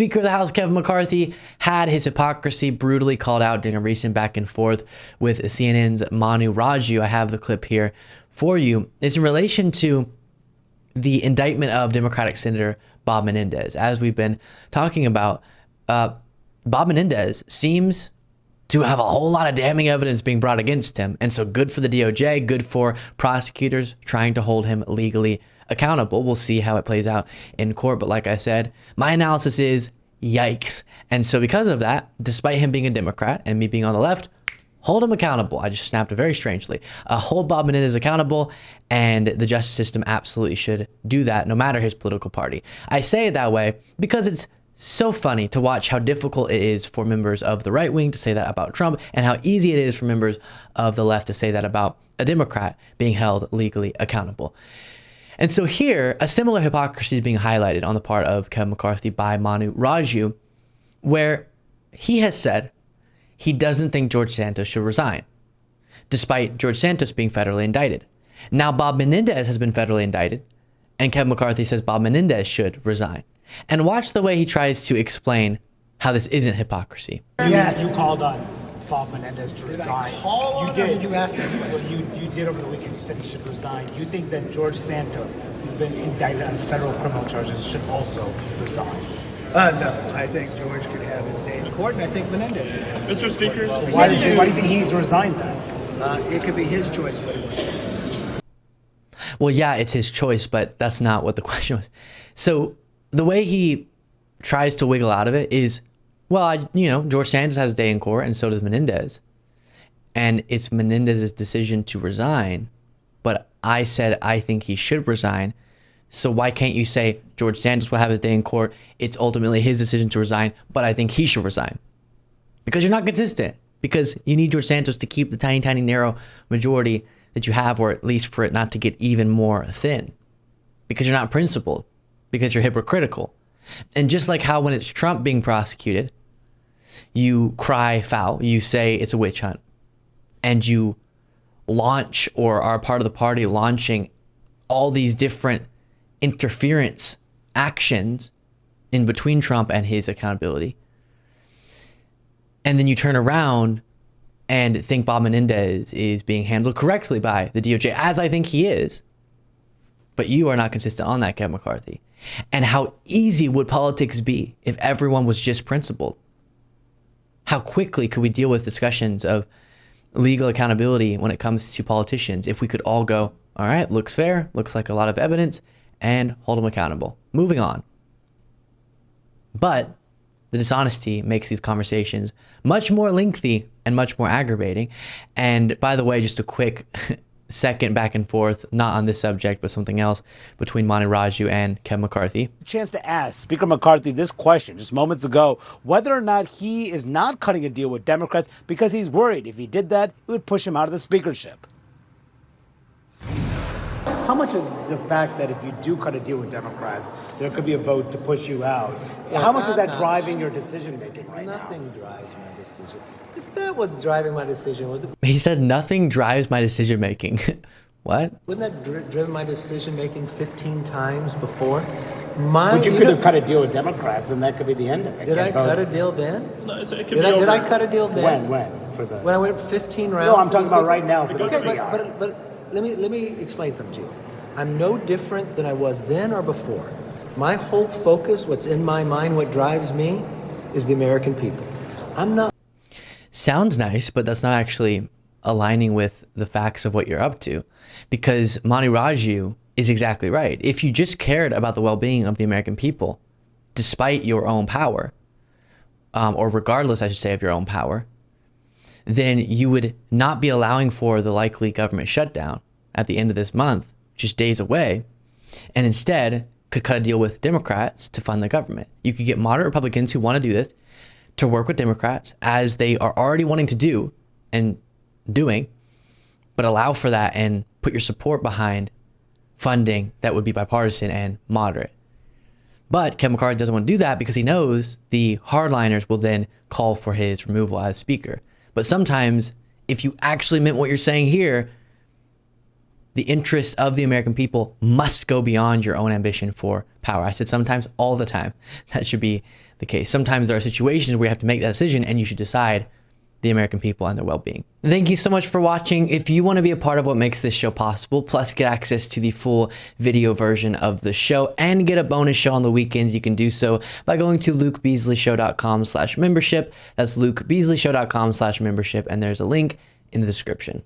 Speaker of the House, Kevin McCarthy, had his hypocrisy brutally called out during a recent back and forth with CNN's Manu Raju. I have the clip here for you. It's in relation to the indictment of Democratic Senator Bob Menedez. As we've been talking about, Bob Menedez seems to have a whole lot of damning evidence being brought against him. And so good for the DOJ, good for prosecutors trying to hold him legally accountable. We'll see how it plays out in court. But like I said, my analysis is yikes. And so because of that, despite him being a Democrat and me being on the left, hold him accountable. I just snapped it very strangely. Hold Bob Menedez accountable, and the justice system absolutely should do that no matter his political party. I say it that way because it's so funny to watch how difficult it is for members of the right wing to say that about Trump, and how easy it is for members of the left to say that about a Democrat being held legally accountable. And so here, a similar hypocrisy is being highlighted on the part of Kevin McCarthy by Manu Raju, where he has said he doesn't think George Santos should resign, despite George Santos being federally indicted. Now Bob Menedez has been federally indicted, and Kevin McCarthy says Bob Menedez should resign. And watch the way he tries to explain how this isn't hypocrisy. Yes, you called on Bob Menedez to resign. You did. Did you ask him? Well, you did over the weekend. You said he should resign. Do you think that George Santos, who's been indicted on federal criminal charges, should also resign? No, I think George could have his day in court, and I think Menendez could have his Mr. Speaker, Why do you think he's resigned then? It could be his choice what he wants to do. Well, yeah, it's his choice, but that's not what the question was. So the way he tries to wiggle out of it is, well, George Santos has a day in court, and so does Menendez. And it's Menendez's decision to resign. But I said I think he should resign. So why can't you say George Santos will have his day in court? It's ultimately his decision to resign, but I think he should resign. Because you're not consistent. Because you need George Santos to keep the tiny, tiny, narrow majority that you have, or at least for it not to get even more thin. Because you're not principled. Because you're hypocritical. And just like how when it's Trump being prosecuted, you cry foul, you say it's a witch hunt, and you launch, or are part of the party launching, all these different interference actions in between Trump and his accountability. And then you turn around and think Bob Menedez is being handled correctly by the DOJ, as I think he is. But you are not consistent on that, Kevin McCarthy. And how easy would politics be if everyone was just principled? How quickly could we deal with discussions of legal accountability when it comes to politicians if we could all go, all right, looks fair, looks like a lot of evidence, and hold them accountable. Moving on. But the dishonesty makes these conversations much more lengthy and much more aggravating. And by the way, just a quick second back and forth, not on this subject, but something else, between Manu Raju and Kevin McCarthy. Chance to ask Speaker McCarthy this question just moments ago, whether or not he is not cutting a deal with Democrats because he's worried if he did that, it would push him out of the speakership. How much is the fact that if you do cut a deal with Democrats, there could be a vote to push you out? How much is that driving your decision making right now? Nothing drives my decision. If that was driving my decision, He said nothing drives my decision making. What? wouldn't that driven my decision making 15 times before? But you could have cut a deal with Democrats, and that could be the end of it. Did I cut a deal then? No, it could Did I cut a deal then? When? For the... When I went 15 rounds? No, I'm talking about right now. For the Okay, CR. but let me explain something to you. I'm no different than I was then or before. My whole focus, what's in my mind, what drives me, is the American people. I'm not. Sounds nice, but that's not actually aligning with the facts of what you're up to. Because Manu Raju is exactly right. If you just cared about the well-being of the American people, despite your own power, or regardless, I should say, of your own power, then you would not be allowing for the likely government shutdown at the end of this month, just days away, and instead could cut a deal with Democrats to fund the government. You could get moderate Republicans who want to do this to work with Democrats, as they are already wanting to do and doing, but allow for that and put your support behind funding that would be bipartisan and moderate. But Kevin McCarthy doesn't want to do that because he knows the hardliners will then call for his removal as speaker. But sometimes, if you actually meant what you're saying here, the interests of the American people must go beyond your own ambition for power. I said sometimes, all the time. That should be the case. Sometimes there are situations where you have to make that decision, and you should decide the American people and their well-being. Thank you so much for watching. If you want to be a part of what makes this show possible, plus get access to the full video version of the show and get a bonus show on the weekends, you can do so by going to lukebeasleyshow.com/membership. That's lukebeasleyshow.com/membership, and there's a link in the description.